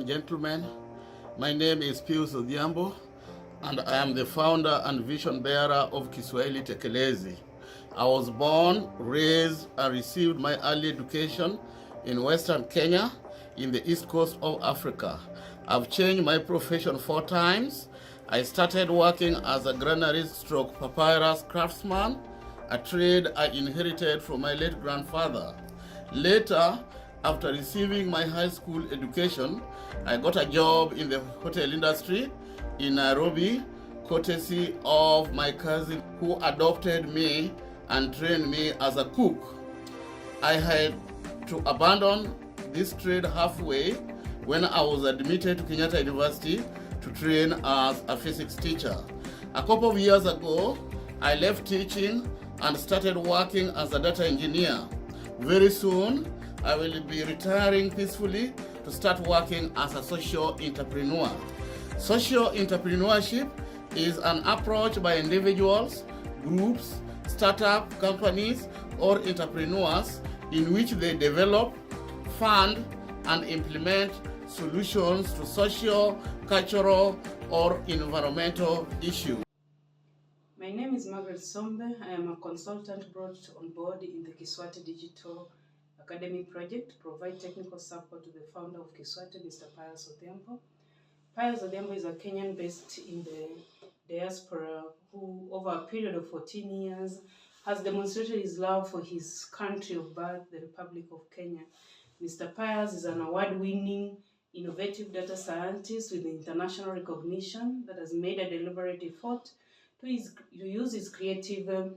and gentlemen, my name is Pius Odhiambo, and I am the founder and vision bearer of KISWATE Tekelezi. I was born, raised, and received my early education in Western Kenya, in the east coast of Africa. I've changed my profession 4 times. I started working as a granarist stroke papyrus craftsman, a trade I inherited from my late grandfather. Later, after receiving my high school education, I got a job in the hotel industry in Nairobi, courtesy of my cousin who adopted me and trained me as a cook. I had to abandon this trade halfway when I was admitted to Kenyatta University to train as a physics teacher. A couple of years ago, I left teaching and started working as a data engineer. Very soon, I will be retiring peacefully to start working as a social entrepreneur. Social entrepreneurship is an approach by individuals, groups, startup companies, or entrepreneurs in which they develop, fund, and implement solutions to social, cultural, or environmental issues. My name is Margaret Sombe. I am a consultant brought on board in the KISWATE Digital Academy project to provide technical support to the founder of KISWATE, Mr. Pius Odhiambo. Pius Odhiambo is a Kenyan based in the diaspora who, over a period of 14 years, has demonstrated his love for his country of birth, the Republic of Kenya. Mr. Pius is an award-winning, innovative data scientist with international recognition that has made a deliberate effort to use his creative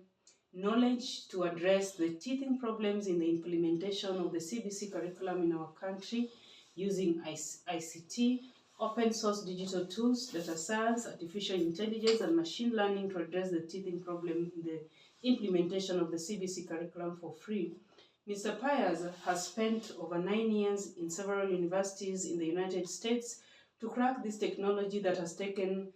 knowledge to address the teething problems in the implementation of the CBC curriculum in our country using ICT, open source digital tools, data science, artificial intelligence, and machine learning to address the teething problem in the implementation of the CBC curriculum for free. Mr. Pius has spent over 9 years in several universities in the United States to crack this technology that has taken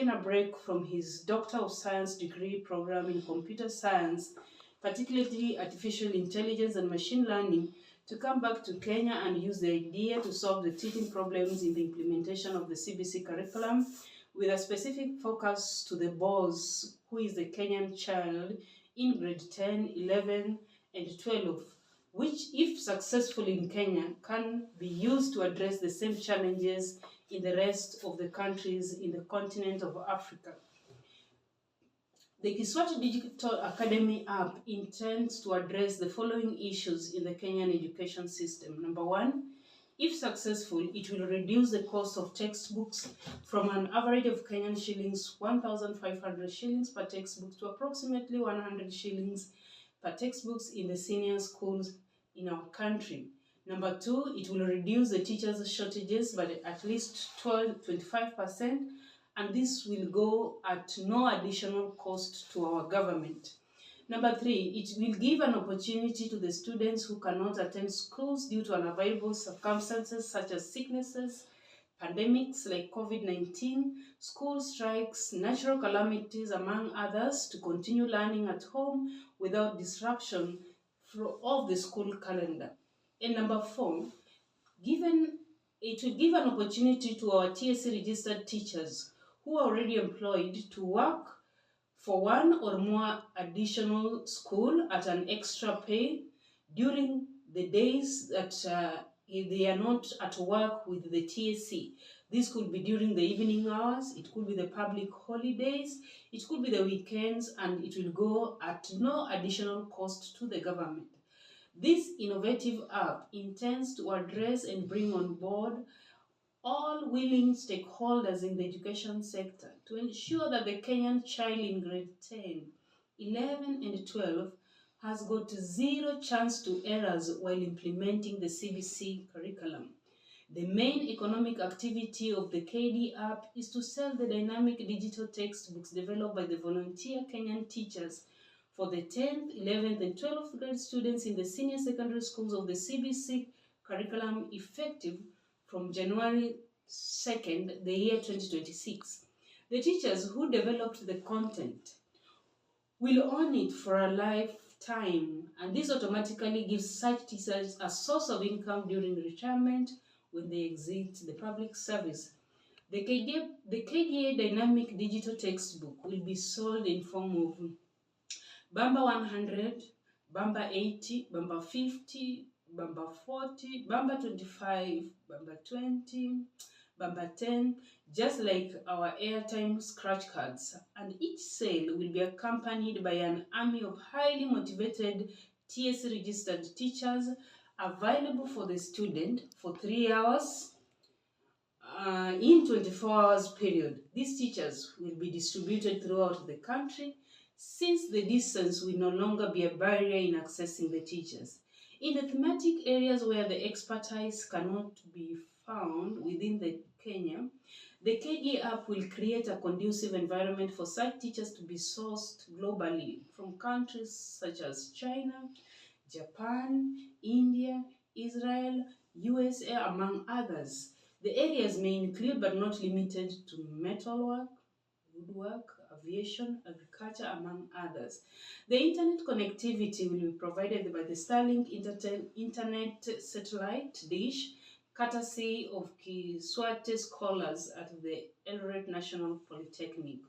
a break from his Doctor of Science degree program in computer science, particularly artificial intelligence and machine learning, to come back to Kenya and use the idea to solve the teething problems in the implementation of the CBC curriculum, with a specific focus to the boys, who is the Kenyan child in grade 10, 11, and 12, which, if successful in Kenya, can be used to address the same challenges in the rest of the countries in the continent of Africa. The KISWATE Digital Academy app intends to address the following issues in the Kenyan education system. Number 1, if successful, it will reduce the cost of textbooks from an average of Kenyan shillings 1,500 shillings per textbook to approximately 100 shillings per textbooks in the senior schools in our country. Number 2, it will reduce the teachers' shortages by at least 25%, and this will go at no additional cost to our government. Number 3, it will give an opportunity to the students who cannot attend schools due to unavoidable circumstances such as sicknesses, pandemics like COVID-19, school strikes, natural calamities, among others, to continue learning at home without disruption of the school calendar. And number 4, it will give an opportunity to our TSC registered teachers who are already employed to work for 1 or more additional school at an extra pay during the days that they are not at work with the TSC. This could be during the evening hours, it could be the public holidays, it could be the weekends, and it will go at no additional cost to the government. This innovative app intends to address and bring on board all willing stakeholders in the education sector to ensure that the Kenyan child in grade 10, 11, and 12 has got zero chance to errors while implementing the CBC curriculum. The main economic activity of the KDA app is to sell the dynamic digital textbooks developed by the volunteer Kenyan teachers for the 10th, 11th, and 12th grade students in the senior secondary schools of the CBC curriculum, effective from January 2nd, the year 2026. The teachers who developed the content will own it for a lifetime, and this automatically gives such teachers a source of income during retirement when they exit the public service. The KDA dynamic digital textbook will be sold in form of Bamba 100, Bamba 80, Bamba 50, Bamba 40, Bamba 25, Bamba 20, Bamba 10, just like our airtime scratch cards. And each sale will be accompanied by an army of highly motivated TSC registered teachers available for the student for 3 hours in 24 hours period. These teachers will be distributed throughout the country since the distance will no longer be a barrier in accessing the teachers. In the thematic areas where the expertise cannot be found within the Kenya, the KDA app will create a conducive environment for such teachers to be sourced globally from countries such as China, Japan, India, Israel, USA, among others. The areas may include but not limited to metalwork, woodwork, aviation, agriculture, among others. The internet connectivity will be provided by the Starlink internet satellite dish, courtesy of KISWATE scholars at the Eldoret National Polytechnic.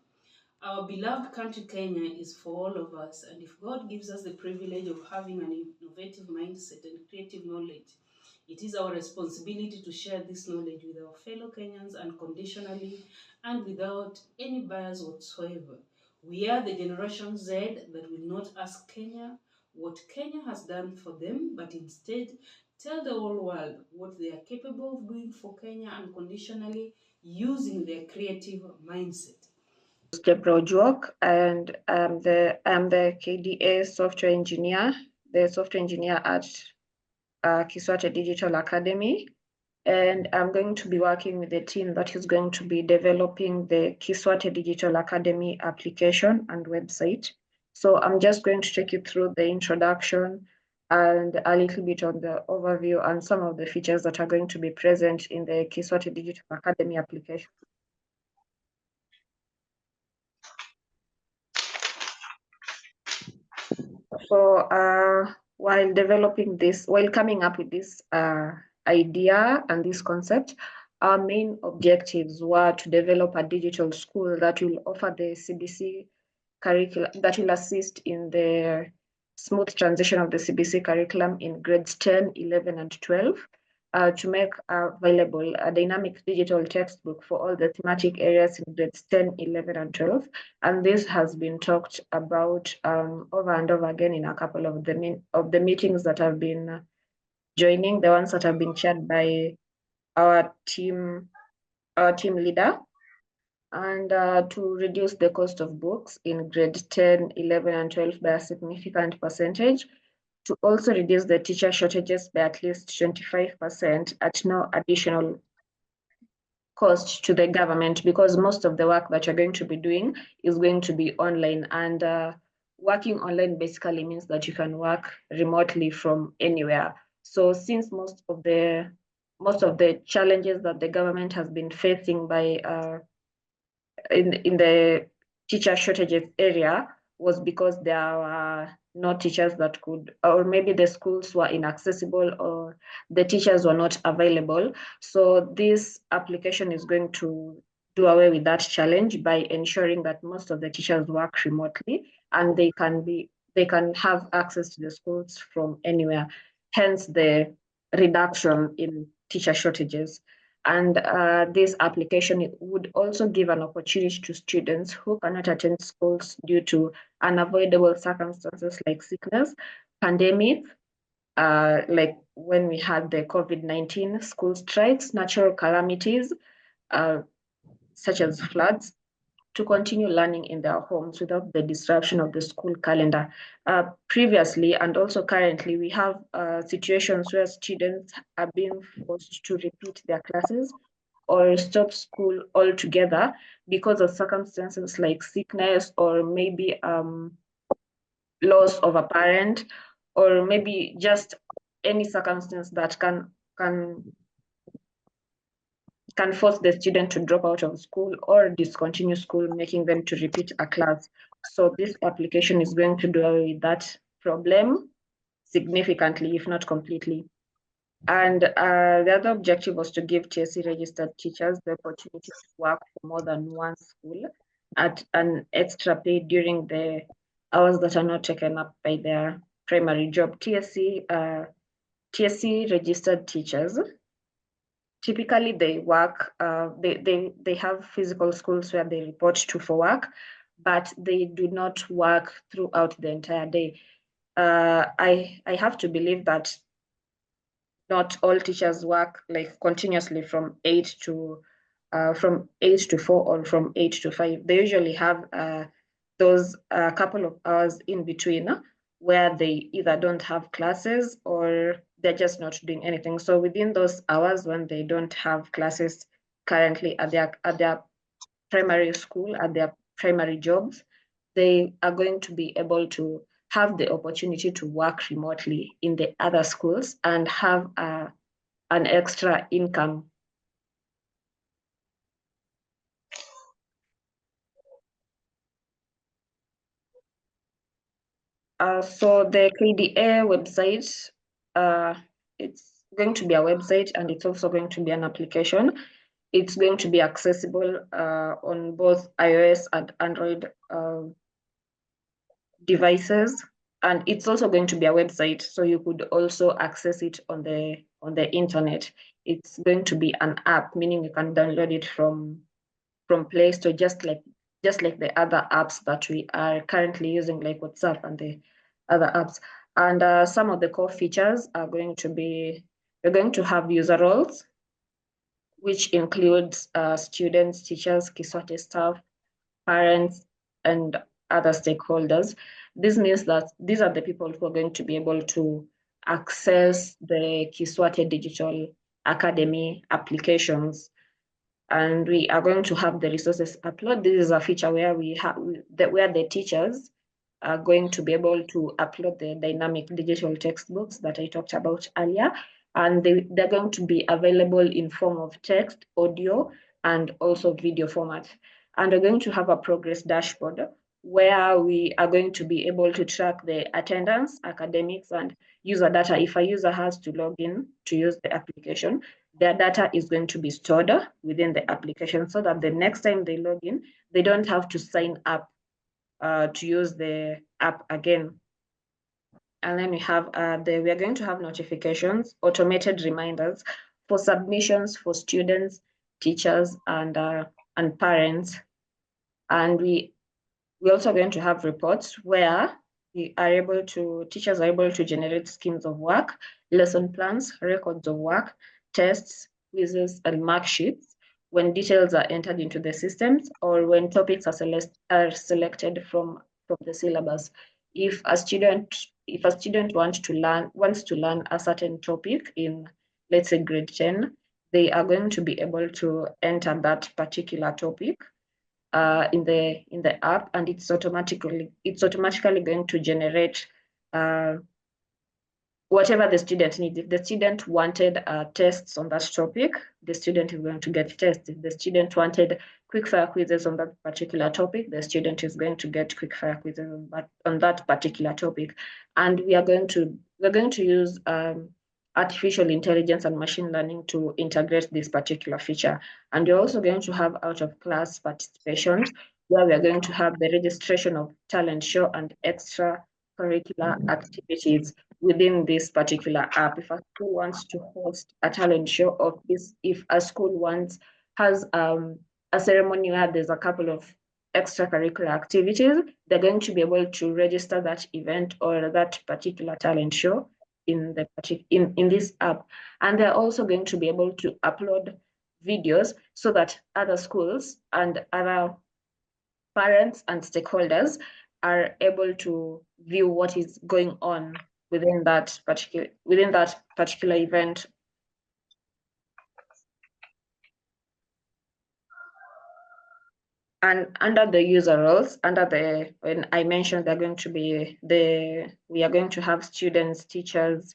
Our beloved country Kenya is for all of us, and if God gives us the privilege of having an innovative mindset and creative knowledge, it is our responsibility to share this knowledge with our fellow Kenyans unconditionally and without any bias whatsoever. We are the Generation Z that will not ask Kenya what Kenya has done for them, but instead tell the whole world what they are capable of doing for Kenya unconditionally using their creative mindset. Deborah Ojwok, and I'm the KDA software engineer, the software engineer at KISWATE Digital Academy. And I'm going to be working with the team that is going to be developing the KISWATE Digital Academy application and website. So I'm just going to take you through the introduction and a little bit on the overview and some of the features that are going to be present in the KISWATE Digital Academy application. So while coming up with this idea and this concept, our main objectives were to develop a digital school that will offer the CBC curriculum, that will assist in the smooth transition of the CBC curriculum in grades 10, 11, and 12, to make available a dynamic digital textbook for all the thematic areas in grades 10, 11, and 12. And this has been talked about over and over again in a couple of the meetings that have been joining, the ones that have been chaired by our team leader. And to reduce the cost of books in grade 10, 11, and 12 by a significant percentage, to also reduce the teacher shortages by at least 25% at no additional cost to the government, because most of the work that you're going to be doing is going to be online, and working online basically means that you can work remotely from anywhere. So since most of the challenges that the government has been facing by in the teacher shortages area was because there are no teachers that could, or maybe the schools were inaccessible or the teachers were not available. So this application is going to do away with that challenge by ensuring that most of the teachers work remotely and they can have access to the schools from anywhere, hence the reduction in teacher shortages. And this application would also give an opportunity to students who cannot attend schools due to unavoidable circumstances like sickness, pandemic, like when we had the COVID-19 school strikes, natural calamities, such as floods, to continue learning in their homes without the disruption of the school calendar. Previously and also currently, we have situations where students are being forced to repeat their classes or stop school altogether because of circumstances like sickness or maybe loss of a parent, or maybe just any circumstance that can force the student to drop out of school or discontinue school, making them to repeat a class. So this application is going to do away with that problem significantly, if not completely. And the other objective was to give TSC registered teachers the opportunity to work for more than one school at an extra pay during the hours that are not taken up by their primary job. TSC registered teachers, typically they work, they have physical schools where they report to for work, but they do not work throughout the entire day. I have to believe that not all teachers work like continuously from 8 to 4 or from 8 to 5. They usually have those couple of hours in between where they either don't have classes or they're just not doing anything. So within those hours when they don't have classes currently at their primary school, at their primary jobs, they are going to be able to have the opportunity to work remotely in the other schools and have an extra income. So the KDA website, it's going to be a website and it's also going to be an application. It's going to be accessible on both iOS and Android devices, and it's also going to be a website, so you could also access it on the internet. It's going to be an app, meaning you can download it from Play Store, just like the other apps that we are currently using, like WhatsApp and the other apps. And some of the core features are going to be, we're going to have user roles, which includes students, teachers, KISWATE staff, parents, and other stakeholders. This means that these are the people who are going to be able to access the KISWATE Digital Academy applications. And we are going to have the resources upload. This is a feature where where the teachers are going to be able to upload the dynamic digital textbooks that I talked about earlier. And they're going to be available in form of text, audio, and also video format. And we're going to have a progress dashboard where we are going to be able to track the attendance, academics, and user data. If a user has to log in to use the application, their data is going to be stored within the application so that the next time they log in, they don't have to sign up to use the app again. And then we are going to have notifications, automated reminders for submissions for students, teachers, and parents. And we're also going to have reports where teachers are able to generate schemes of work, lesson plans, records of work, tests, quizzes, and mark sheets when details are entered into the systems or when topics are selected from the syllabus. If a student wants to learn a certain topic in, let's say, grade 10, they are going to be able to enter that particular topic in the app, and it's automatically going to generate whatever the student needs. If the student wanted tests on that topic, the student is going to get tests. If the student wanted quickfire quizzes on that particular topic, the student is going to get quickfire quizzes on that particular topic. And we're going to use artificial intelligence and machine learning to integrate this particular feature. And we're also going to have out of class participations where we're going to have the registration of talent show and extracurricular activities within this particular app. If a school wants to host a talent show, or if a school has a ceremony where there's a couple of extracurricular activities, they're going to be able to register that event or that particular talent show in this app. And they're also going to be able to upload videos so that other schools and other parents and stakeholders are able to view what is going on within that particular event. And under the user roles, when I mentioned they're going to be we are going to have students, teachers,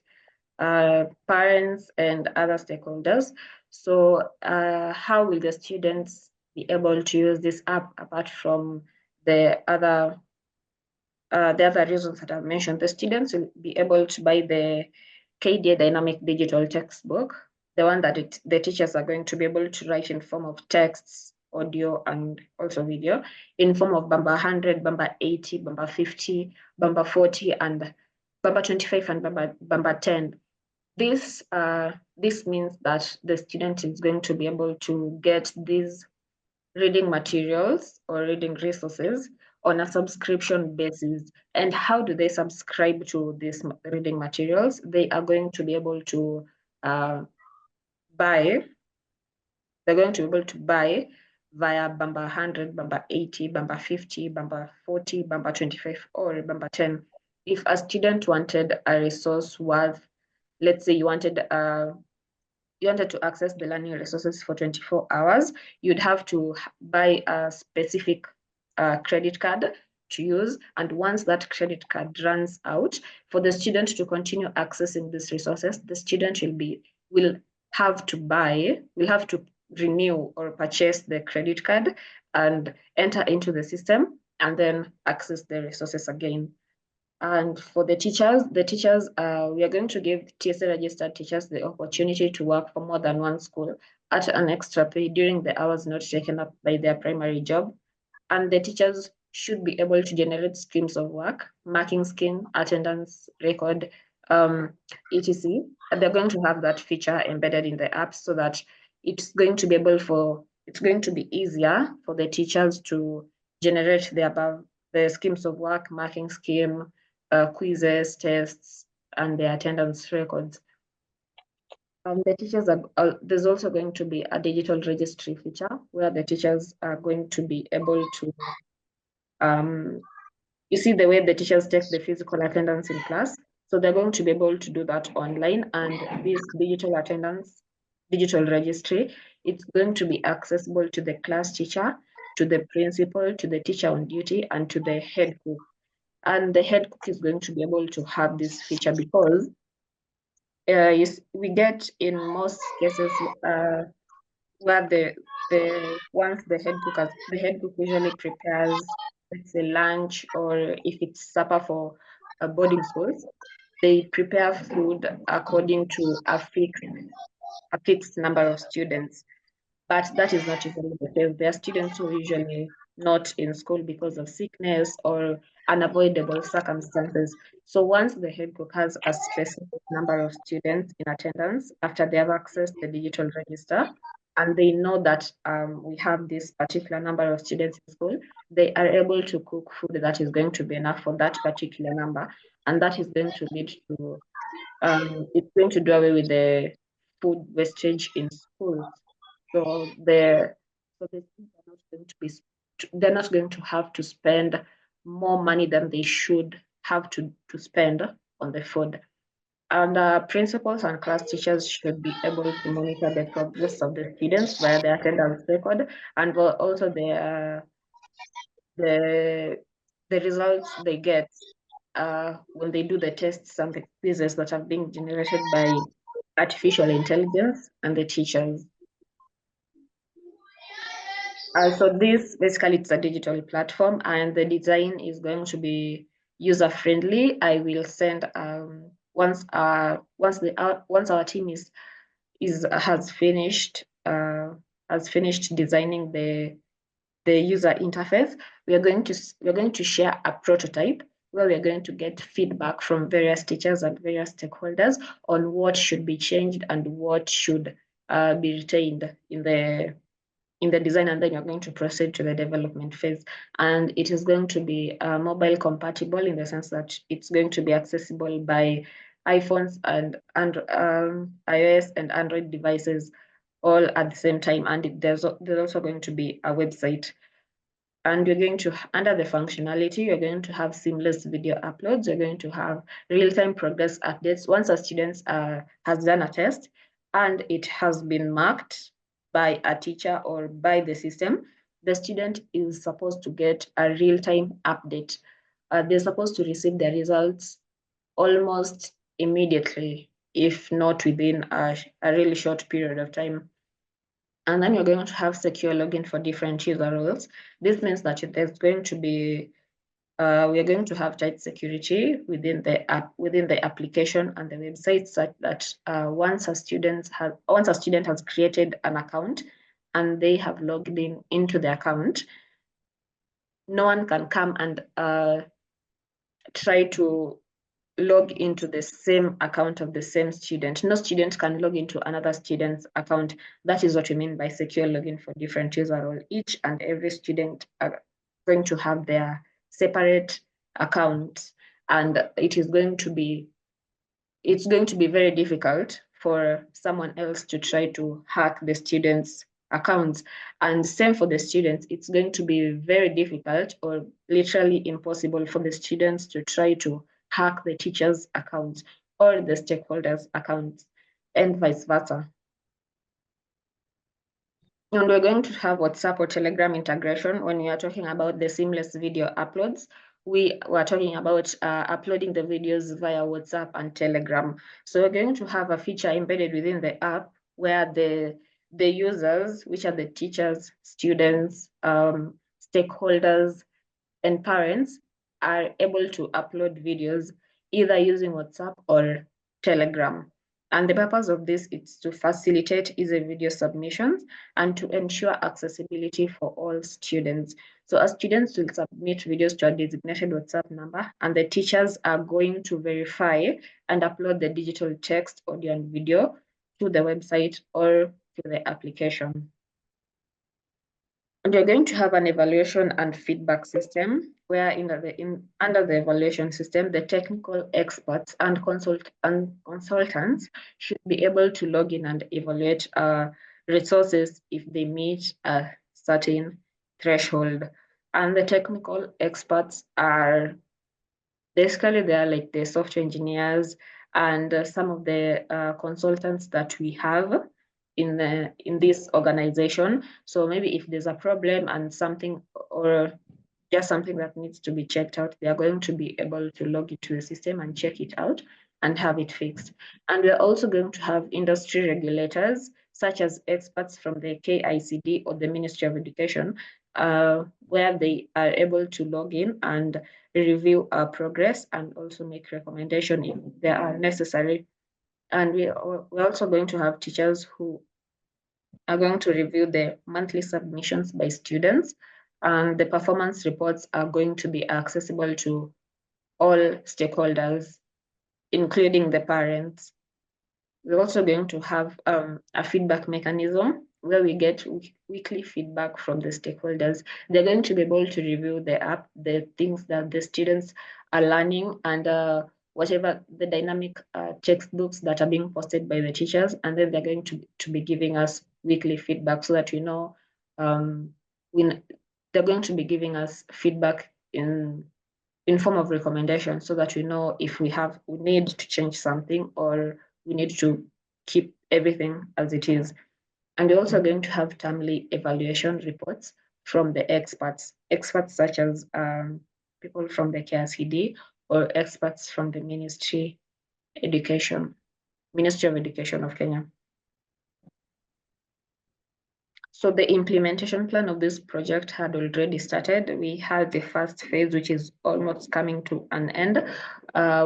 parents, and other stakeholders. So how will the students be able to use this app apart from the other reasons that I've mentioned? The students will be able to buy the KDA dynamic digital textbook, the one that the teachers are going to be able to write in form of texts, audio, and also video, in form of Bamba 100, Bamba 80, Bamba 50, Bamba 40, and Bamba 25, and Bamba 10. This means that the student is going to be able to get these reading materials or reading resources on a subscription basis. And how do they subscribe to these reading materials? They are going to be able to buy. They're going to be able to buy via Bamba 100, Bamba 80, Bamba 50, Bamba 40, Bamba 25, or Bamba 10. If a student wanted a resource worth, let's say you wanted to access the learning resources for 24 hours, you'd have to buy a specific credit card to use. And once that credit card runs out, for the student to continue accessing these resources, the student will have to renew or purchase the credit card and enter into the system and then access the resources again. And for the teachers, we are going to give TSA registered teachers the opportunity to work for more than one school at an extra pay during the hours not taken up by their primary job. And the teachers should be able to generate streams of work, marking scheme, attendance record, etc. And they're going to have that feature embedded in the app so that it's going to be easier for the teachers to generate the schemes of work, marking scheme, quizzes, tests, and the attendance records. The teachers there's also going to be a digital registry feature where the teachers are going to be able to, you see the way the teachers take the physical attendance in class. So they're going to be able to do that online, and this digital registry, it's going to be accessible to the class teacher, to the principal, to the teacher on duty, and to the head cook. And the head cook is going to be able to have this feature because we get in most cases where once the head cook usually prepares, let's say, lunch, or if it's supper for boarding schools, they prepare food according to a fixed number of students. But that is not usually the case. There are students who are usually not in school because of sickness or unavoidable circumstances. So once the head cook has a specific number of students in attendance, after they have accessed the digital register, and they know that we have this particular number of students in school, they are able to cook food that is going to be enough for that particular number. And that is going to lead to, it's going to do away with the food wastage in schools. So the students are not going to be, they're not going to have to spend more money than they should have to spend on the food. And principals and class teachers should be able to monitor the progress of the students via the attendance record, and also the results they get when they do the tests and the quizzes that are being generated by artificial intelligence and the teachers. So this basically, it's a digital platform, and the design is going to be user friendly. I will send once our team has finished designing the user interface. We are going to share a prototype where we are going to get feedback from various teachers and various stakeholders on what should be changed and what should be retained in the design, and then you're going to proceed to the development phase. And it is going to be mobile compatible in the sense that it's going to be accessible by iPhones and iOS and Android devices all at the same time. And there's also going to be a website. And you're going to, under the functionality, you're going to have seamless video uploads. You're going to have real-time progress updates. Once a student has done a test and it has been marked by a teacher or by the system, the student is supposed to get a real-time update. They're supposed to receive the results almost immediately, if not within a really short period of time. And then you're going to have secure login for different user roles. This means that there's going to be we are going to have tight security within the application and the website, such that once a student has created an account and they have logged in into the account, no one can come and try to log into the same account of the same student. No student can log into another student's account. That is what we mean by secure login for different user roles. Each and every student are going to have their separate accounts, and it's going to be very difficult for someone else to try to hack the students' accounts. And same for the students, it's going to be very difficult or literally impossible for the students to try to hack the teachers' accounts or the stakeholders' accounts, and vice versa. And we're going to have WhatsApp or Telegram integration when we are talking about the seamless video uploads. We were talking about uploading the videos via WhatsApp and Telegram. So we're going to have a feature embedded within the app where the users, which are the teachers, students, stakeholders, and parents, are able to upload videos either using WhatsApp or Telegram. And the purpose of this is to facilitate easy video submissions and to ensure accessibility for all students. So as students will submit videos to a designated WhatsApp number, and the teachers are going to verify and upload the digital text, audio, and video to the website or to the application. And you're going to have an evaluation and feedback system where under the evaluation system, the technical experts and consultants should be able to log in and evaluate resources if they meet a certain threshold. And the technical experts are basically, they are like the software engineers and some of the consultants that we have in this organization. So maybe if there's a problem and something, or just something that needs to be checked out, they are going to be able to log into the system and check it out and have it fixed. And we're also going to have industry regulators, such as experts from the KICD or the Ministry of Education, where they are able to log in and review our progress and also make recommendations if they are necessary. And we're also going to have teachers who are going to review the monthly submissions by students, and the performance reports are going to be accessible to all stakeholders, including the parents. We're also going to have a feedback mechanism where we get weekly feedback from the stakeholders. They're going to be able to review the app, the things that the students are learning, and whatever the dynamic textbooks that are being posted by the teachers. And then they're going to be giving us weekly feedback so that we know when they're going to be giving us feedback in form of recommendation so that we know if we need to change something or we need to keep everything as it is. And we're also going to have timely evaluation reports from the experts such as people from the KICD or experts from the Ministry of Education of Kenya. So the implementation plan of this project had already started. We had the first phase, which is almost coming to an end.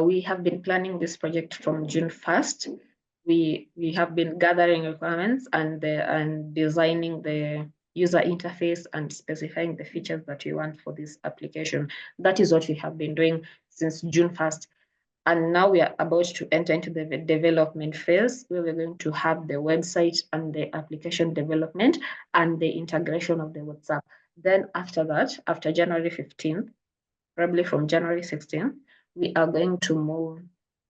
We have been planning this project from June 1st. We have been gathering requirements and designing the user interface and specifying the features that we want for this application. That is what we have been doing since June 1st. And now we are about to enter into the development phase, where we're going to have the website and the application development and the integration of the WhatsApp. Then after that, after January 15th, probably from January 16th, we are going to move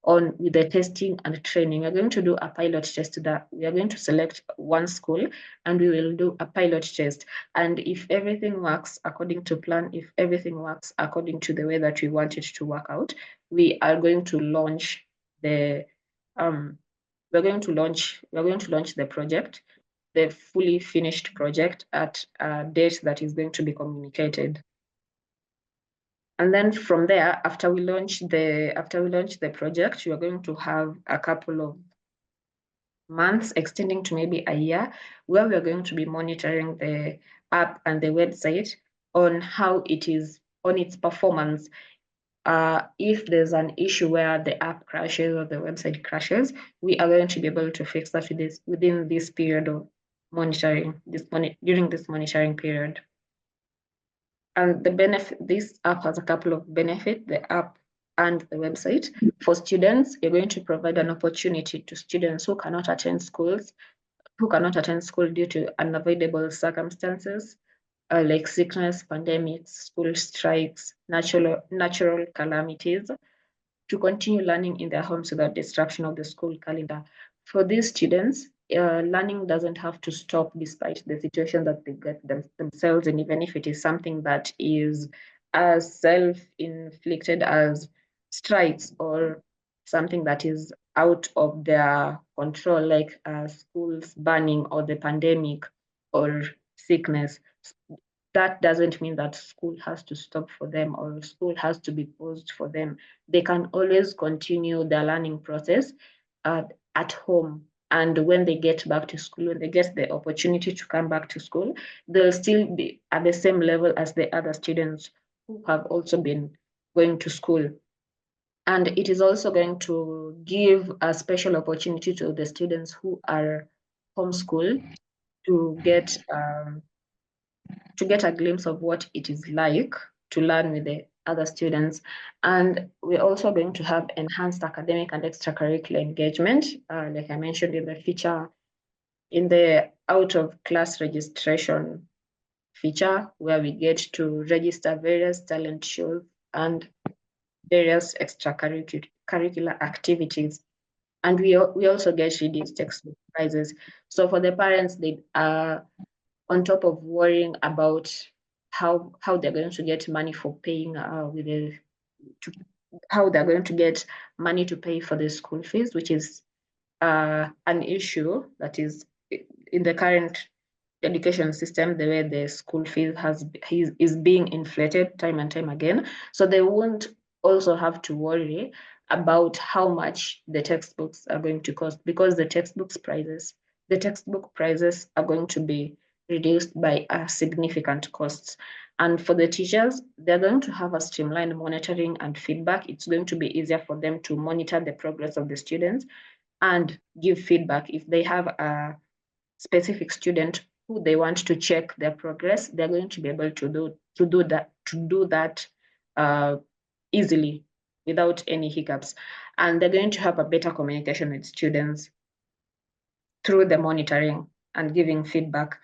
on with the testing and training. We're going to do a pilot test that we are going to select one school and we will do a pilot test. And if everything works according to plan, if everything works according to the way that we want it to work out, we are going to launch the we're going to launch the project, the fully finished project, at a date that is going to be communicated. And then from there, after we launch the project, we are going to have a couple of months extending to maybe a year, where we are going to be monitoring the app and the website on how it is on its performance. If there's an issue where the app crashes or the website crashes, we are going to be able to fix that within this period of monitoring, during this monitoring period. And the benefit, this app has a couple of benefits, the app and the website. For students, you're going to provide an opportunity to students who cannot attend school due to unavoidable circumstances, like sickness, pandemics, school strikes, natural calamities, to continue learning in their homes without disruption of the school calendar. For these students, learning doesn't have to stop despite the situation that they get themselves in, even if it is something that is as self-inflicted as strikes or something that is out of their control, like schools burning or the pandemic or sickness. That doesn't mean that school has to stop for them or school has to be paused for them. They can always continue their learning process at home. And when they get back to school, when they get the opportunity to come back to school, they'll still be at the same level as the other students who have also been going to school. And it is also going to give a special opportunity to the students who are homeschooled to get a glimpse of what it is like to learn with the other students. And we're also going to have enhanced academic and extracurricular engagement, like I mentioned in the feature, in the out of class registration feature, where we get to register various talent shows and various extracurricular activities. And we also get reduced textbook prices. So for the parents, they are on top of worrying about how they're going to get money for paying how they're going to get money to pay for the school fees, which is an issue that is in the current education system, the way the school fee is being inflated time and time again. So they won't also have to worry about how much the textbooks are going to cost, because the textbook prices are going to be reduced by a significant costs. And for the teachers, they're going to have a streamlined monitoring and feedback. It's going to be easier for them to monitor the progress of the students and give feedback. If they have a specific student who they want to check their progress, they're going to be able to do that easily without any hiccups. And they're going to have a better communication with students through the monitoring and giving feedback.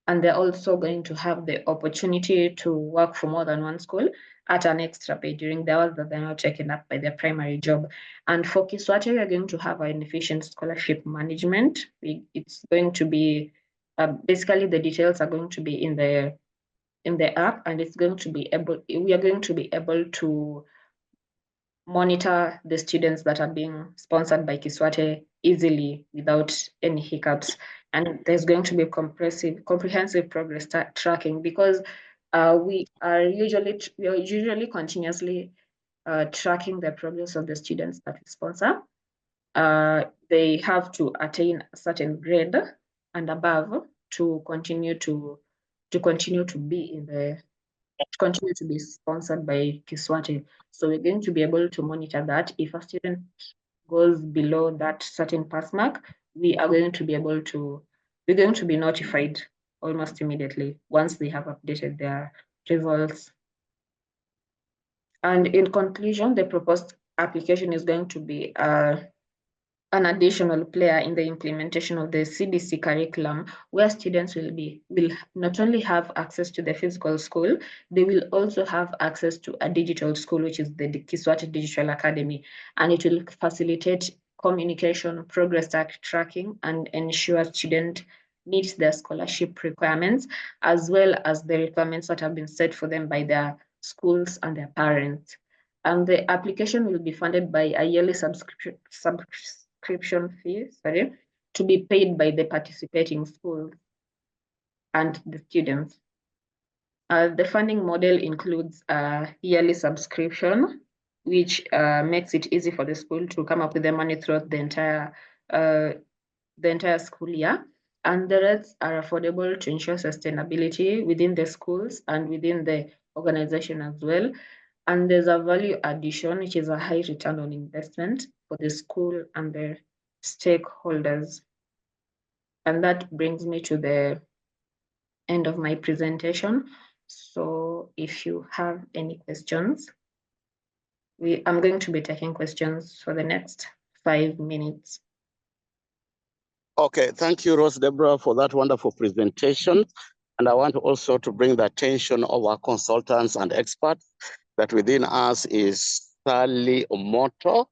And they're also going to have the opportunity to work for more than one school at an extra pay during the hours that they're not taken up by their primary job. And for KISWATE, we're going to have an efficient scholarship management. It's going to be basically the details are going to be in the app, and we are going to be able to monitor the students that are being sponsored by KISWATE easily without any hiccups. And there's going to be comprehensive progress tracking, because we are usually continuously tracking the progress of the students that we sponsor. They have to attain a certain grade and above to continue to be sponsored by KISWATE. So we're going to be able to monitor that. If a student goes below that certain pass mark, we're going to be notified almost immediately once they have updated their results. And in conclusion, the proposed application is going to be an additional player in the implementation of the CBC curriculum, where students will not only have access to the physical school, they will also have access to a digital school, which is the KISWATE Digital Academy, and it will facilitate communication, progress tracking, and ensure students meet their scholarship requirements, as well as the requirements that have been set for them by their schools and their parents. And the application will be funded by a yearly subscription fee, to be paid by the participating schools and the students. The funding model includes a yearly subscription, which makes it easy for the school to come up with the money throughout the entire school year. And the rates are affordable to ensure sustainability within the schools and within the organization as well. And there's a value addition, which is a high return on investment for the school and the stakeholders. And that brings me to the end of my presentation. So if you have any questions, I'm going to be taking questions for the next 5 minutes. Okay, thank you, Rose Deborah, for that wonderful presentation. And I want also to bring the attention of our consultants and experts that within us is Sally Omoto,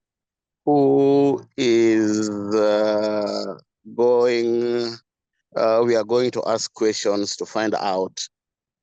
who is we are going to ask questions to find out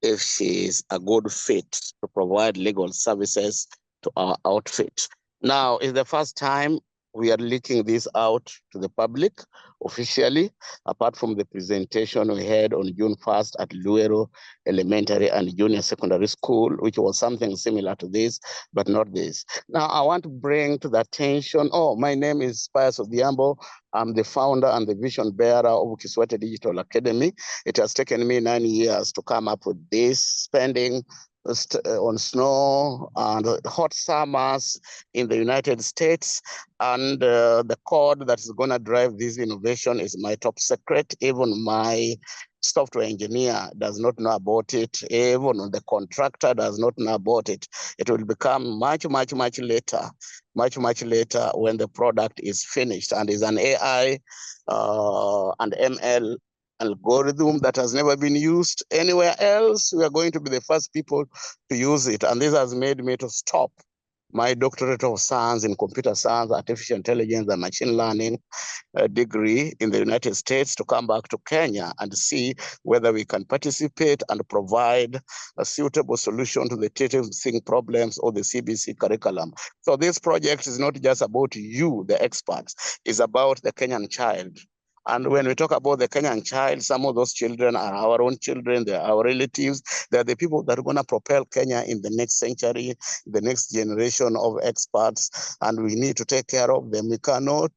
if she is a good fit to provide legal services to our outfit. Now, it's the first time we are leaking this out to the public officially, apart from the presentation we had on June 1st at Luero Elementary and Junior Secondary School, which was something similar to this, but not this. Now, I want to bring to the attention, my name is Pius Odhiambo. I'm the founder and the vision bearer of KISWATE Digital Academy. It has taken me 9 years to come up with this, spending on snow and hot summers in the United States. And the code that is going to drive this innovation is my top secret. Even my software engineer does not know about it. Even the contractor does not know about it. It will become much later when the product is finished, and is an AI and ML algorithm that has never been used anywhere else. We are going to be the first people to use it. And this has made me to stop my doctorate of science in computer science, artificial intelligence, and machine learning degree in the United States to come back to Kenya and see whether we can participate and provide a suitable solution to the teaching problems of the CBC curriculum. So this project is not just about you, the experts, it's about the Kenyan child. And when we talk about the Kenyan child, some of those children are our own children, they're our relatives, they're the people that are going to propel Kenya in the next century, the next generation of experts, and we need to take care of them. We cannot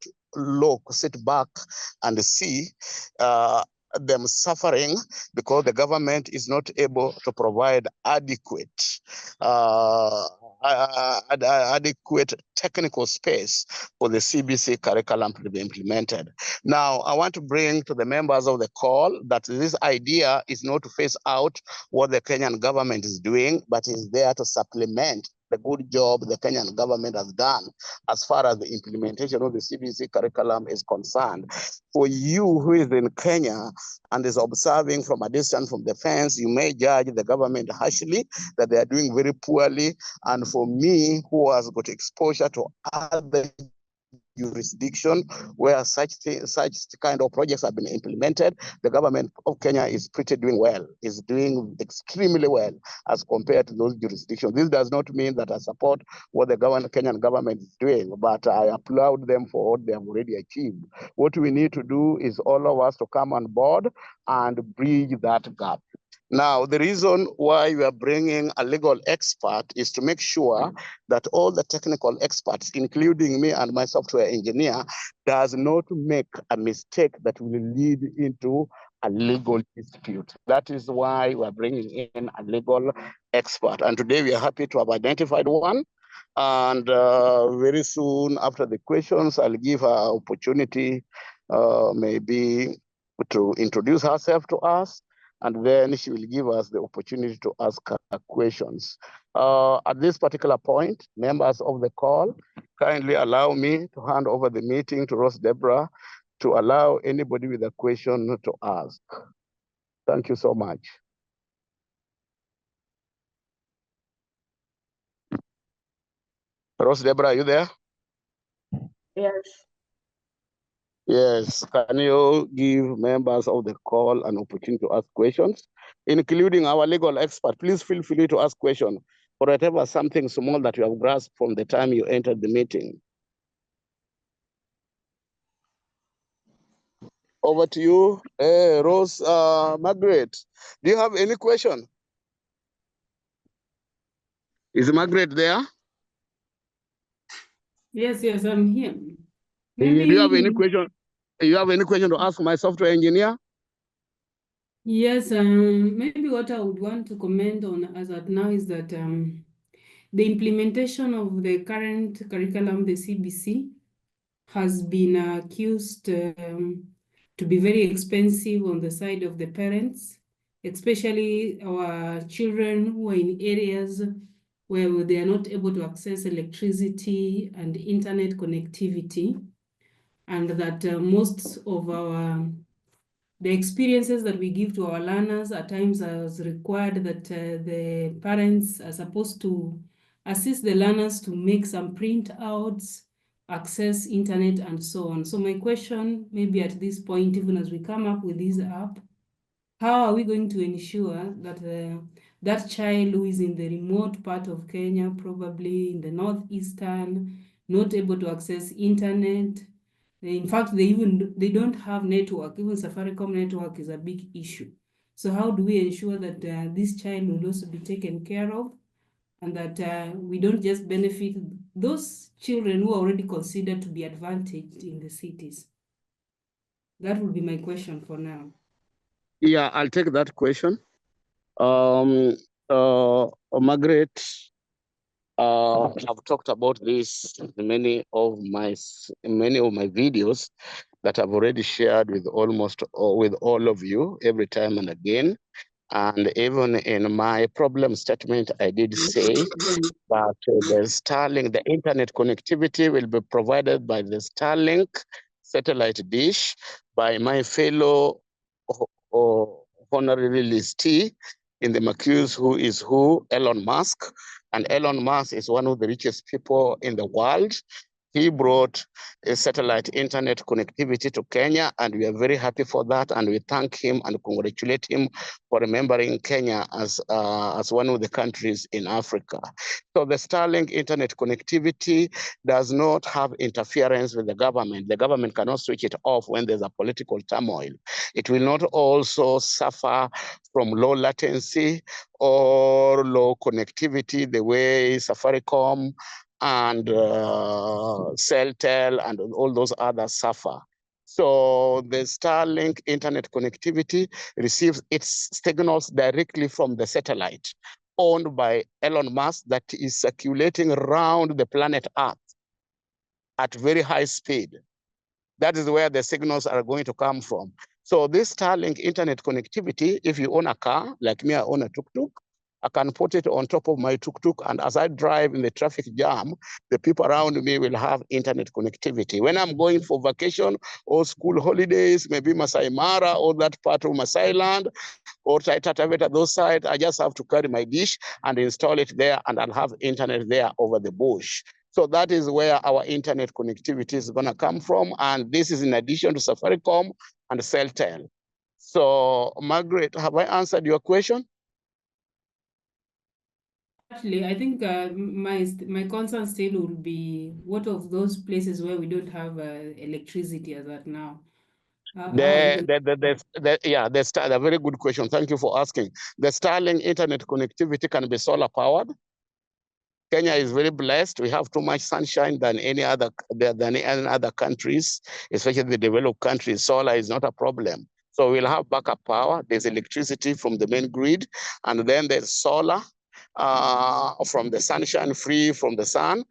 sit back and see them suffering because the government is not able to provide adequate technical space for the CBC curriculum to be implemented. Now, I want to bring to the members of the call that this idea is not to phase out what the Kenyan government is doing, but is there to supplement the good job the Kenyan government has done as far as the implementation of the CBC curriculum is concerned. For you who is in Kenya and is observing from a distance from the fence, you may judge the government harshly that they are doing very poorly. And for me, who has got exposure to other jurisdiction where such kind of projects have been implemented, the government of Kenya is doing well, is doing extremely well as compared to those jurisdictions. This does not mean that I support what the Kenyan government is doing, but I applaud them for what they have already achieved. What we need to do is all of us to come on board and bridge that gap. Now, the reason why we are bringing a legal expert is to make sure that all the technical experts, including me and my software engineer, does not make a mistake that will lead into a legal dispute. That is why we are bringing in a legal expert. And today we are happy to have identified one. And very soon after the questions, I'll give her opportunity maybe to introduce herself to us, and then she will give us the opportunity to ask her questions. At this particular point, members of the call, kindly allow me to hand over the meeting to Rose Deborah to allow anybody with a question to ask. Thank you so much. Rose Deborah, are you there? Yes. Yes, can you give members of the call an opportunity to ask questions, including our legal expert? Please feel free to ask questions for whatever something small that you have grasped from the time you entered the meeting. Over to you, Rose. Margaret, do you have any question? Is Margaret there? Yes, I'm here. Maybe... Do you have any question? You have any question to ask my software engineer? Yes, maybe what I would want to comment on as at now is that the implementation of the current curriculum, the CBC, has been accused to be very expensive on the side of the parents, especially our children who are in areas where they are not able to access electricity and internet connectivity, and that most of the experiences that we give to our learners at times has required that the parents are supposed to assist the learners to make some printouts, access internet, and so on. So my question, maybe at this point, even as we come up with this app, how are we going to ensure that that child who is in the remote part of Kenya, probably in the northeastern, not able to access internet, in fact, they don't have network. Even Safaricom network is a big issue. So how do we ensure that this child will also be taken care of, and that we don't just benefit those children who are already considered to be advantaged in the cities? That would be my question for now. Yeah, I'll take that question. Margaret, I've talked about this in many of my videos that I've already shared with with all of you every time and again. And even in my problem statement, I did say that the Starlink, the internet connectivity will be provided by the Starlink satellite dish by my fellow honorary listee in the Mercuse, who, Elon Musk. And Elon Musk is one of the richest people in the world. He brought a satellite internet connectivity to Kenya, and we are very happy for that. And we thank him and congratulate him for remembering Kenya as one of the countries in Africa. So the Starlink internet connectivity does not have interference with the government. The government cannot switch it off when there's a political turmoil. It will not also suffer from low latency or low connectivity the way Safaricom and Celtel and all those others suffer. So the Starlink internet connectivity receives its signals directly from the satellite owned by Elon Musk that is circulating around the planet Earth at very high speed. That is where the signals are going to come from. So this Starlink internet connectivity, if you own a car, like me, I own a tuk-tuk, I can put it on top of my tuk-tuk, and as I drive in the traffic jam, the people around me will have internet connectivity. When I'm going for vacation or school holidays, maybe Masai Mara or that part of Masai land, or Taita Taveta, those sides, I just have to carry my dish and install it there, and I'll have internet there over the bush. So that is where our internet connectivity is going to come from. And this is in addition to Safaricom and Celtel. So, Margaret, have I answered your question? Actually, I think my concern still would be what of those places where we don't have electricity as at now? Yeah, that's a very good question. Thank you for asking. The Starlink internet connectivity can be solar powered. Kenya is very blessed. We have too much sunshine than any other countries, especially the developed countries. Solar is not a problem. So we'll have backup power. There's electricity from the main grid, and then there's solar from the sunshine, free from the sun.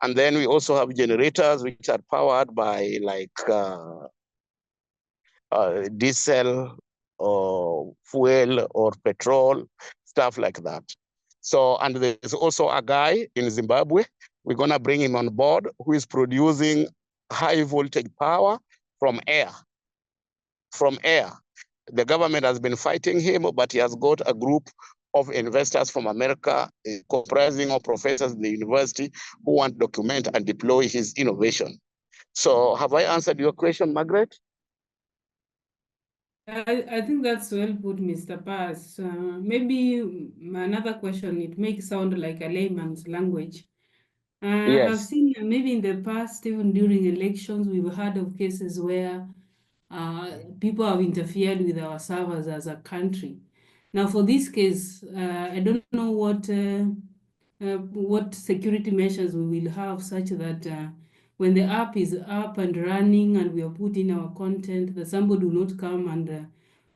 And then we also have generators which are powered by diesel or fuel or petrol, stuff like that. So, and there's also a guy in Zimbabwe, we're gonna bring him on board, who is producing high voltage power from air. From air. The government has been fighting him, but he has got a group of investors from America, comprising of professors in the university, who want to document and deploy his innovation. So have I answered your question, Margaret? I think that's well put, Mr. Pius. Maybe another question, it may sound like a layman's language. I've Yes. seen maybe in the past, even during elections, we've heard of cases where people have interfered with our servers as a country. Now, for this case, I don't know what security measures we will have such that when the app is up and running and we are putting our content, that somebody will not come and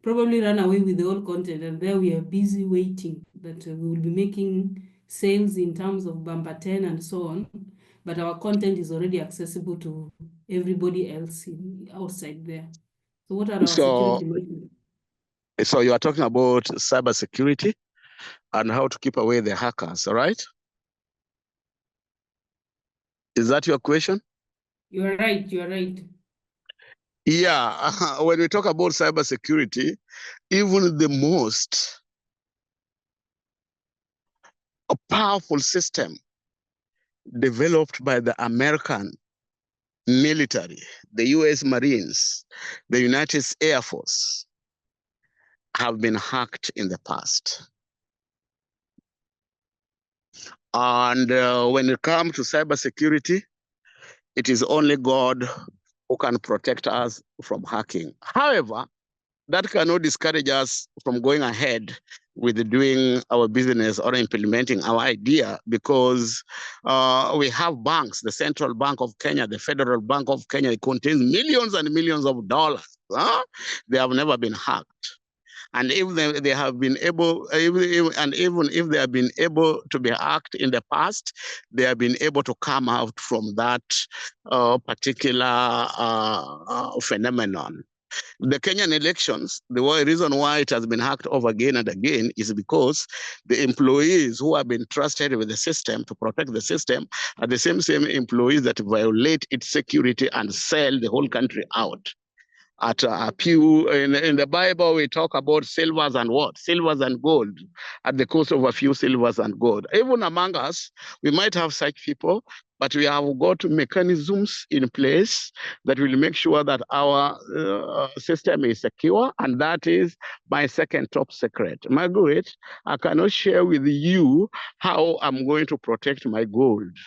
probably run away with the whole content, and there we are busy waiting that we will be making sales in terms of bumper 10 and so on, but our content is already accessible to everybody else outside there. So what are our security measures? So you are talking about cybersecurity and how to keep away the hackers, right? Is that your question? You are right. You are right. Yeah, when we talk about cybersecurity, even the most powerful system developed by the American military, the US Marines, the United States Air Force, have been hacked in the past. And when it comes to cybersecurity, it is only God who can protect us from hacking. However, that cannot discourage us from going ahead with doing our business or implementing our idea, because we have banks, the Central Bank of Kenya, the Federal Bank of Kenya, it contains millions and millions of dollars. They have never been hacked. And if they have been able, even if they have been able to be hacked in the past, they have been able to come out from that particular phenomenon. The Kenyan elections, the reason why it has been hacked over again and again is because the employees who have been trusted with the system to protect the system are the same employees that violate its security and sell the whole country out. At Pew, in the Bible, we talk about silvers and what? Silvers and gold, at the cost of a few silvers and gold. Even among us, we might have such people, but we have got mechanisms in place that will make sure that our system is secure, and that is my second top secret. Margaret, I cannot share with you how I'm going to protect my gold.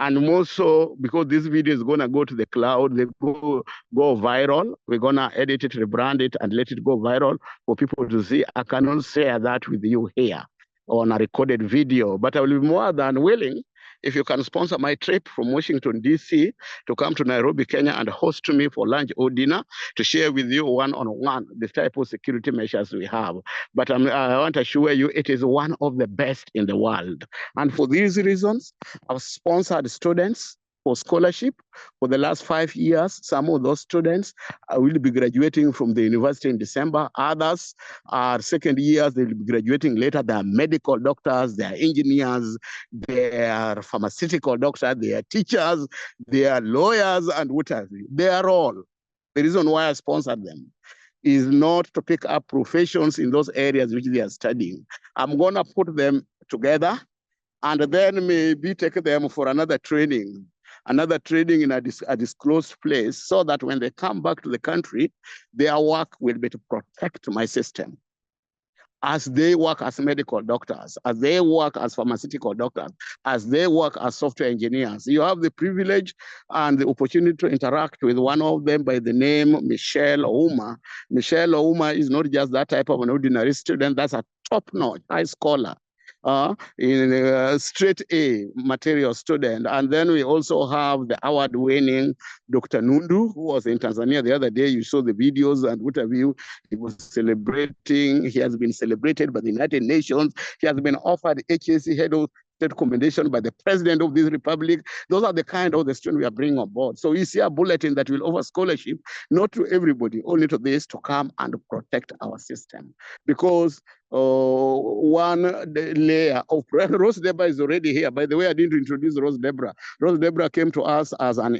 And more so, because this video is going to go to the cloud, they go viral. We're going to edit it, rebrand it, and let it go viral for people to see. I cannot share that with you here on a recorded video, but I will be more than willing if you can sponsor my trip from Washington, D.C. to come to Nairobi, Kenya, and host me for lunch or dinner to share with you one-on-one the type of security measures we have. But I want to assure you it is one of the best in the world. And for these reasons, I've sponsored students for scholarship for the last 5 years. Some of those students will be graduating from the university in December. Others are second years, they'll be graduating later. They are medical doctors, they are engineers, they are pharmaceutical doctors, they are teachers, they are lawyers, and what have you. They are all. The reason why I sponsored them is not to pick up professions in those areas which they are studying. I'm going to put them together and then maybe take them for another training in a disclosed place, so that when they come back to the country, their work will be to protect my system. As they work as medical doctors, as they work as pharmaceutical doctors, as they work as software engineers. You have the privilege and the opportunity to interact with one of them by the name Michelle Ouma. Michelle Ouma is not just that type of an ordinary student, that's a top-notch high scholar. In a straight A material student. And then we also have the award-winning Dr. Nundu, who was in Tanzania the other day. You saw the videos and what have you. He was celebrating. He has been celebrated by the United Nations. He has been offered HAC Head of State Commendation by the President of this Republic. Those are the kind of the students we are bringing on board. So you see a bulletin that will offer scholarship, not to everybody, only to this, to come and protect our system. Because one layer of Rose Deborah is already here. By the way, I didn't introduce Rose Deborah. Rose Deborah came to us as an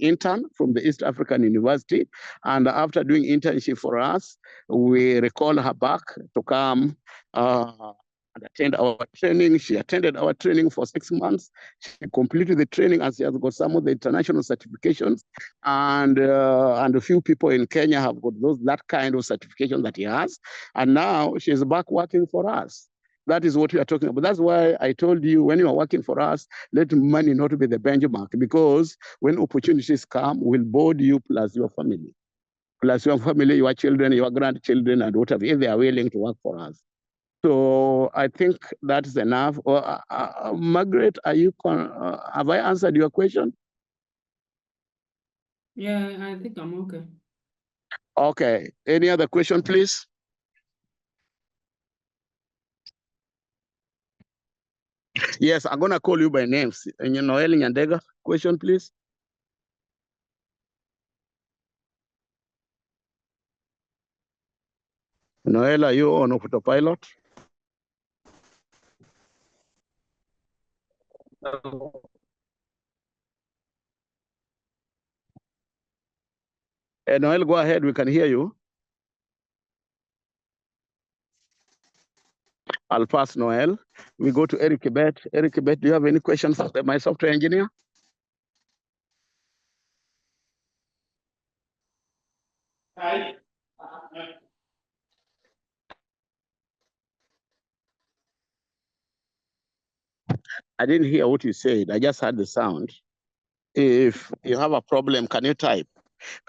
intern from the East African University, and after doing internship for us, we recalled her back to come and attend our training. She attended our training for 6 months. She completed the training, and she has got some of the international certifications. And a few people in Kenya have got that kind of certification that he has. And now she's back working for us. That is what we are talking about. That's why I told you, when you are working for us, let money not be the benchmark, because when opportunities come, we'll board you plus your family. Plus your family, your children, your grandchildren, and whatever, if they are willing to work for us. So I think that's enough. Margaret, have I answered your question? Yeah, I think I'm okay. Okay. Any other question, please? Yes, I'm gonna call you by names. And you Noel Nyandega, question, please. Noel, are you on autopilot? Noel, go ahead. We can hear you. I'll pass Noel. We go to Eric Kibet. Eric Kibet, do you have any questions for my software engineer? Hi. I didn't hear what you said. I just heard the sound. If you have a problem, can you type?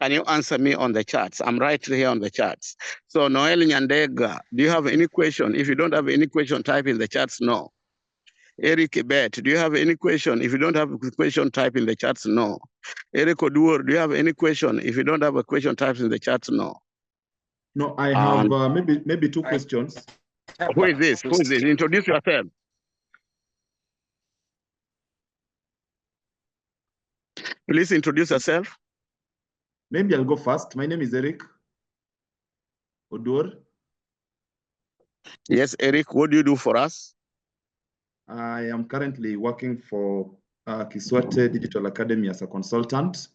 Can you answer me on the charts? I'm right here on the charts. So Noel Nyandega, do you have any question? If you don't have any question, type in the charts, no. Eric Kibet, do you have any question? If you don't have a question, type in the charts, no. Eric Oduor, do you have any question? If you don't have a question, type in the charts, no. No, I have maybe two questions. Who is this? Who is this? Introduce yourself. Please introduce yourself. Maybe I'll go first. My name is Eric Odur. Yes, Eric, what do you do for us? I am currently working for KISWATE Digital Academy as a consultant.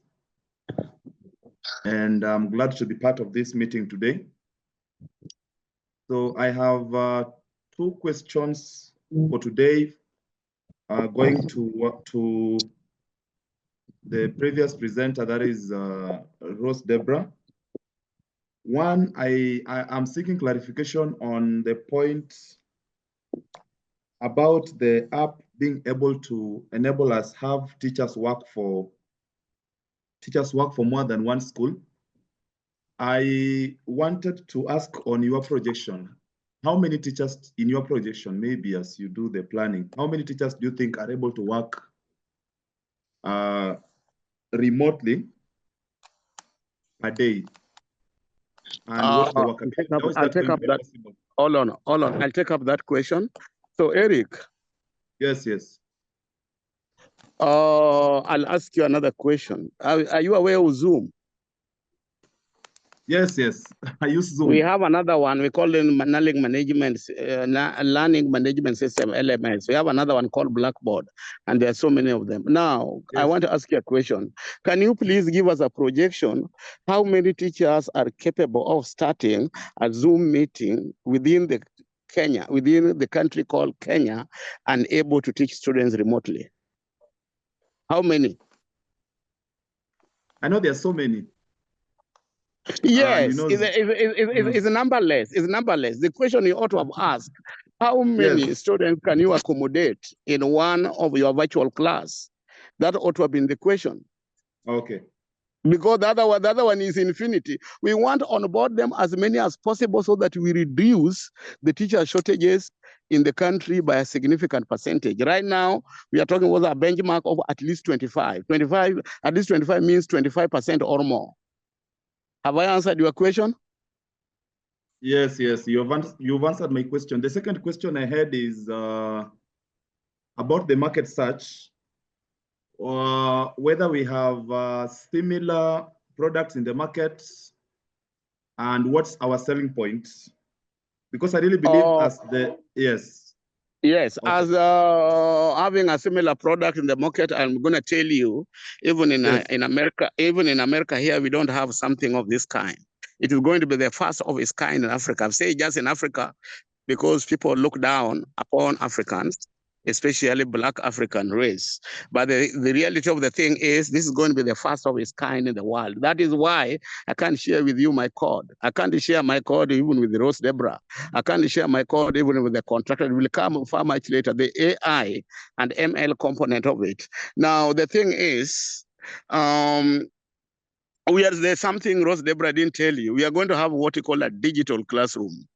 And I'm glad to be part of this meeting today. So I have two questions for today, going to the previous presenter, that is Rose Deborah. One, I am seeking clarification on the point about the app being able to enable us have teachers work for more than one school. I wanted to ask on your projection, how many teachers in your projection, maybe as you do the planning, how many teachers do you think are able to work remotely a day? And what's the work? I'll take up that. Hold on. I'll take up that question. So, Eric. Yes. I'll ask you another question. Are you aware of Zoom? Yes. I use Zoom. We have another one. We call it learning management system, LMS. We have another one called Blackboard, and there are so many of them. Now, yes. I want to ask you a question. Can you please give us a projection? How many teachers are capable of starting a Zoom meeting within the country called Kenya, and able to teach students remotely? How many? I know there are so many. Yes, it's numberless. It's numberless. The question you ought to have asked, how many students can you accommodate in one of your virtual class? That ought to have been the question. Okay. Because the other one is infinity. We want to onboard them as many as possible so that we reduce the teacher shortages in the country by a significant percentage. Right now, we are talking about a benchmark of at least 25. At least 25 means 25% or more. Have I answered your question? Yes. You've answered my question. The second question I had is about the market search, whether we have similar products in the market and what's our selling point. Because I really believe Yes, okay. As having a similar product in the market, I'm going to tell you, even in America here, we don't have something of this kind. It is going to be the first of its kind in Africa. I'm saying just in Africa, because people look down upon Africans, especially Black African race. But the reality of the thing is, this is going to be the first of its kind in the world. That is why I can't share with you my code. I can't share my code even with Rose Deborah. I can't share my code even with the contractor. It will come far much later, the AI and ML component of it. Now, the thing is, there's something Rose Deborah didn't tell you. We are going to have what we call a digital classroom.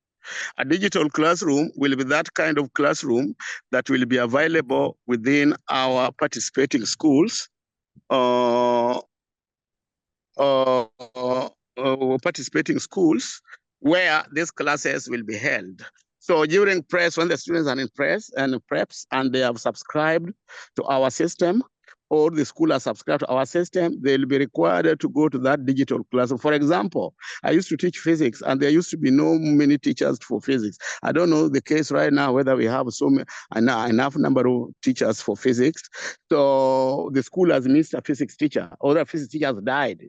A digital classroom will be that kind of classroom that will be available within our participating schools participating schools where these classes will be held. So during press, when the students are in press and preps and they have subscribed to our system, or the school has subscribed to our system, they'll be required to go to that digital classroom. For example, I used to teach physics, and there used to be no many teachers for physics. I don't know the case right now, whether we have enough number of teachers for physics. So the school has missed a physics teacher, or a physics teacher has died,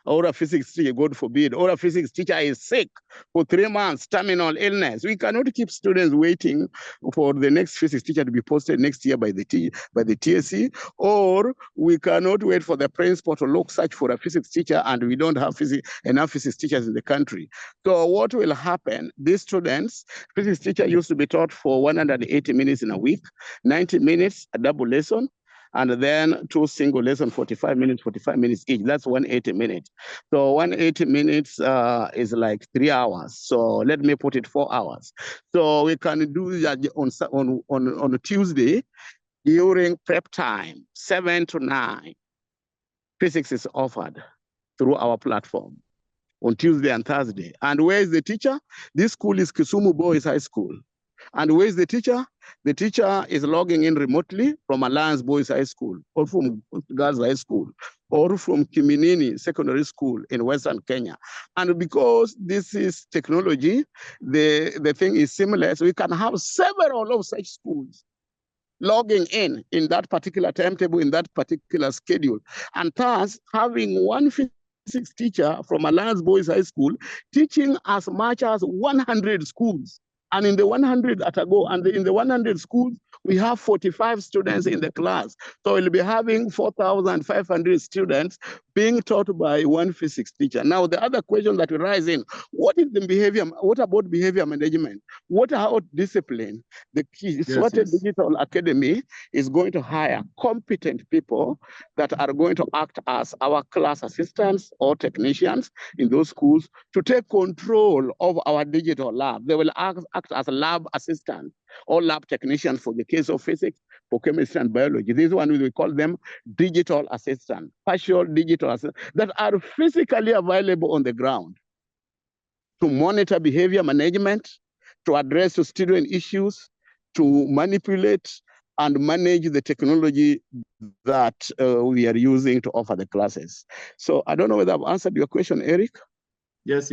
or a physics teacher, God forbid, or a physics teacher is sick for 3 months, terminal illness. We cannot keep students waiting for the next physics teacher to be posted next year by the TSC, or we cannot wait for the principal to look search for a physics teacher, and we don't have enough physics teachers in the country. So what will happen? These students, physics teacher used to be taught for 180 minutes in a week, 90 minutes a double lesson, and then 2 single lessons, 45 minutes each. That's 180 minutes. So 180 minutes is like 3 hours. So let me put it 4 hours. So we can do that on a Tuesday during prep time, 7 to 9. Physics is offered through our platform on Tuesday and Thursday. And where is the teacher? This school is Kisumu Boys High School. And where is the teacher? The teacher is logging in remotely from Alliance Boys High School, or from Girls High School, or from Kiminini Secondary School in Western Kenya. And because this is technology, the thing is seamless. We can have several of such schools logging in that particular timetable, in that particular schedule. And thus, having one physics teacher from Alliance Boys High School teaching as much as 100 schools. And in the 100 at a go, and in the 100 schools, we have 45 students in the class. So we'll be having 4,500 students being taught by one physics teacher. Now, the other question that arises in, what is the behavior? What about behavior management? What about discipline? The KISWATE Digital Academy is going to hire competent people that are going to act as our class assistants or technicians in those schools to take control of our digital lab. They will act as lab assistants or lab technicians for the case of physics, for chemistry and biology. This one, we call them digital assistants, partial digital assistants that are physically available on the ground to monitor behavior management, to address student issues, to manipulate and manage the technology that we are using to offer the classes. So I don't know whether I've answered your question, Eric. Yes.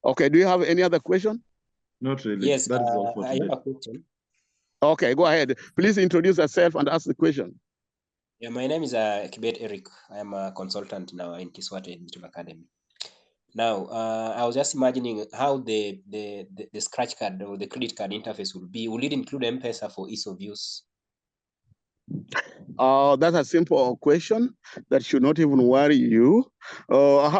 Okay, do you have any other question? Not really. Yes, that is all for today. I have a question. Okay, go ahead. Please introduce yourself and ask the question. Yeah, my name is KDA Eric. I am a consultant now in KISWATE Digital Academy. Now, I was just imagining how the scratch card or the credit card interface will be. Will it include M-Pesa for ease of use? That's a simple question that should not even worry you. That's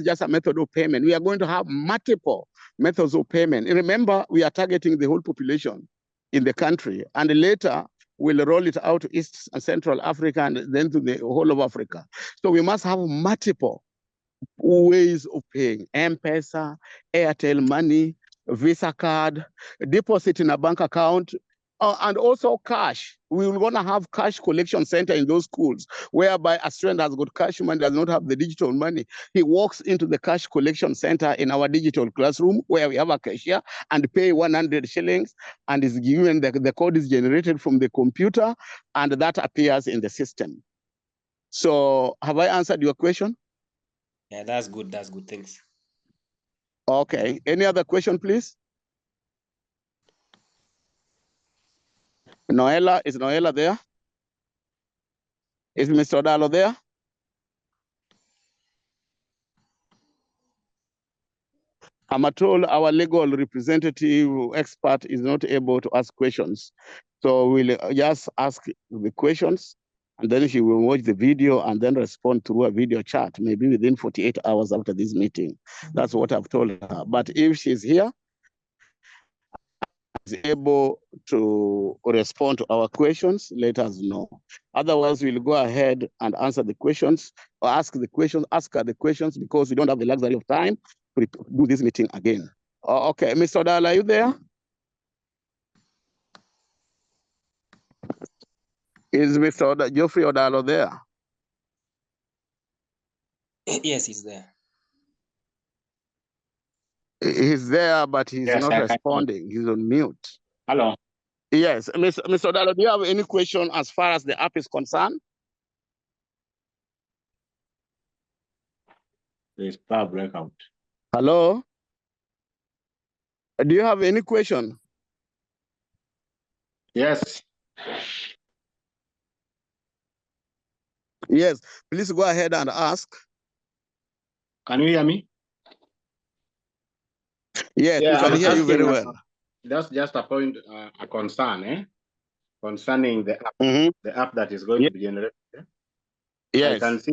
just a method of payment. We are going to have multiple methods of payment. And remember, we are targeting the whole population in the country, and later we'll roll it out to East and Central Africa and then to the whole of Africa. So we must have multiple ways of paying: M-Pesa, Airtel Money, Visa card, deposit in a bank account, and also cash. We're going to have cash collection center in those schools, whereby a student has got cash money, does not have the digital money. He walks into the cash collection center in our digital classroom, where we have a cashier, and pay 100 shillings, and is given the code is generated from the computer, and that appears in the system. So have I answered your question? Yeah, that's good. That's good. Thanks. Okay. Any other question, please? Noella, is Noella there? Is Mr. Odalo there? I'm told our legal representative expert is not able to ask questions. So we'll just ask the questions, and then she will watch the video and then respond through a video chat, maybe within 48 hours after this meeting. That's what I've told her. But if she's here, is able to respond to our questions, let us know. Otherwise, we'll go ahead and answer the questions, or ask her the questions, because we don't have the luxury of time to do this meeting again. Okay, Mr. Odalo, are you there? Is Mr. Geoffrey Odalo there? Yes, he's there. He's there, but he's Yes, not I can. responding. He's on mute. Hello. Yes, Mr. Odalo, do you have any question as far as the app is concerned? There's power breakout. Hello? Do you have any question? Yes. Yes, please go ahead and ask. Can you hear me? Yes, we Yeah, can I'm hear you very asking, well. that's just a point, a concern, concerning the app, Mm-hmm. the app that is going to be generated. Yes. I can see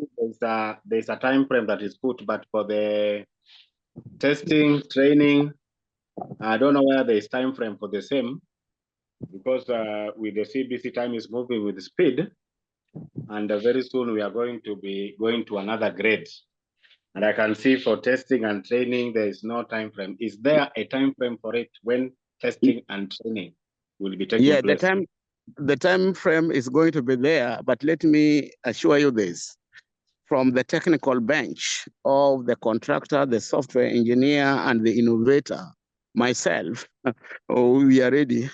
there's a time frame that is put, but for the testing, training, I don't know where there is time frame for the same, because with the CBC, time is moving with speed, and very soon we are going to be going to another grade. And I can see for testing and training, there is no time frame. Is there a time frame for it when testing and training will be taking place? The time frame is going to be there, but let me assure you this. From the technical bench of the contractor, the software engineer, and the innovator, myself, we are ready.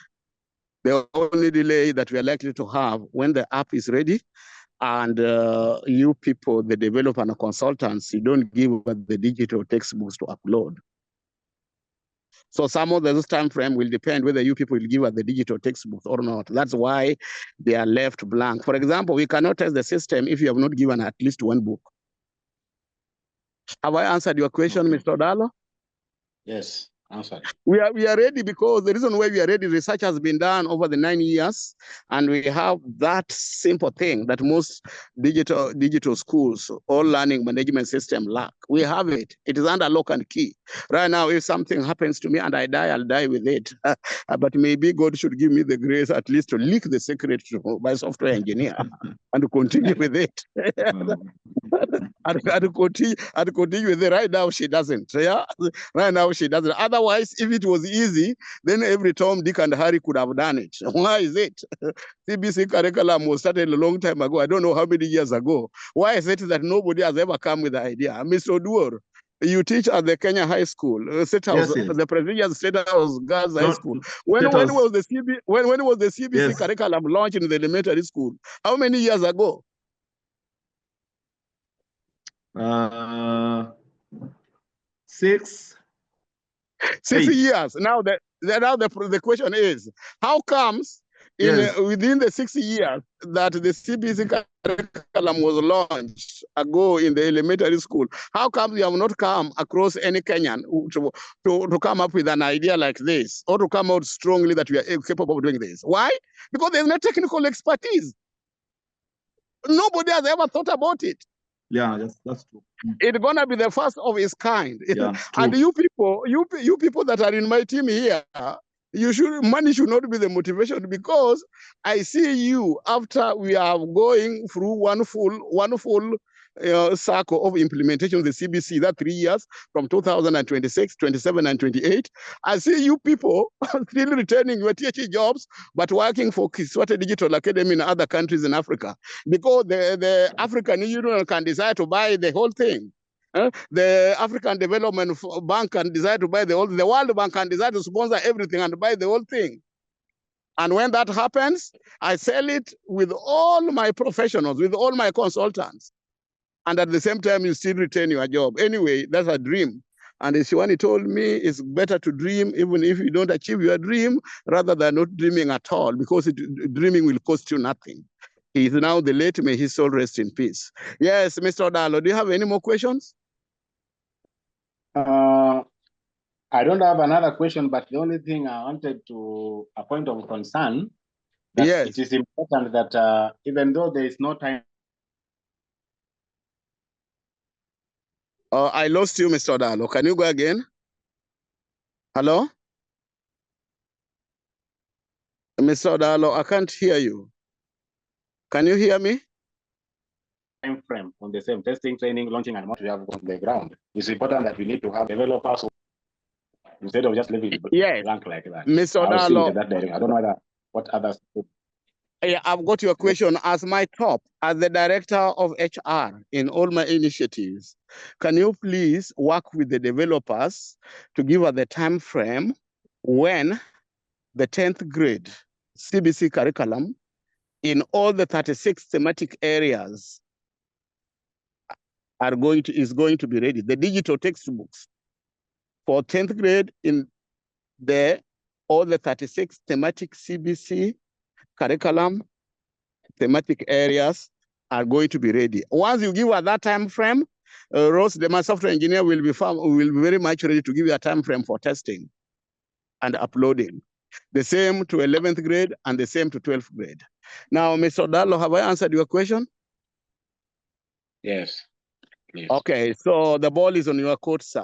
The only delay that we are likely to have when the app is ready, and you people, the developer and consultants, you don't give the digital textbooks to upload. So some of those time frame will depend whether you people will give us the digital textbooks or not. That's why they are left blank. For example, we cannot test the system if you have not given at least one book. Have I answered your question, Okay. Mr. Odalo? Yes, answered. We are ready because the reason why we are ready, research has been done over the 9 years, and we have that simple thing that most digital schools or learning management system lack. We have it. It is under lock and key. Right now, if something happens to me and I die, I'll die with it. But maybe God should give me the grace at least to leak the secret to my software engineer and continue with it. and continue with it. Right now, she doesn't. Yeah, right now she doesn't. Otherwise, if it was easy, then every Tom, Dick, and Harry could have done it. Why is it? CBC curriculum was started a long time ago. I don't know how many years ago. Why is it that nobody has ever come with the idea? Mr. Oduor, you teach at the Kenya High School, State House, Yes. the prestigious State House Girls High School. When State House. was the CBC Yes. curriculum launched in the elementary school? How many years ago? 6 8 8 years. Now the question is, how comes within the 6 years that the CBC curriculum was launched ago in the elementary school, how come we have not come across any Kenyan to come up with an idea like this, or to come out strongly that we are capable of doing this? Why? Because there's no technical expertise. Nobody has ever thought about it. Yeah, that's true. It's gonna be the first of its kind. Yeah, and you people that are in my team here, money should not be the motivation, because I see you after we are going through one full cycle of implementation of the CBC, that 3 years from 2026, 27, and 28. I see you people still returning your THE jobs, but working for KISWATE Digital Academy in other countries in Africa, because the African Union can decide to buy the whole thing. The African Development Bank can decide to buy the World Bank can decide to sponsor everything and buy the whole thing. And when that happens, I sell it with all my professionals, with all my consultants. And at the same time, you still retain your job. Anyway, that's a dream. And Shiwani told me it's better to dream even if you don't achieve your dream, rather than not dreaming at all, because dreaming will cost you nothing. He is now the late, may his soul rest in peace. Yes, Mr. Odalo, do you have any more questions? I don't have another question, but the only thing I wanted to, a point of concern, that yes, it is important that even though there is no time. I lost you, Mr. Odalo. Can you go again? Hello? Mr. Odalo, I can't hear you. Can you hear me? Time frame on the same testing, training, launching, and what we have on the ground. It's important that we need to have developers instead of just leaving it blank like that. Mr. Odalo, that direction. I don't know what others do. I've got your question. As my top, as the director of HR in all my initiatives, can you please work with the developers to give us the time frame when the 10th grade CBC curriculum in all the 36 thematic areas is going to be ready? The digital textbooks for 10th grade in all the 36 thematic CBC curriculum thematic areas are going to be ready. Once you give us that time frame, Rose, my software engineer, will be very much ready to give you a time frame for testing and uploading. The same to 11th grade and the same to 12th grade. Now, Mr. Dallo, have I answered your question? Yes. Please. Okay, so the ball is on your court, sir.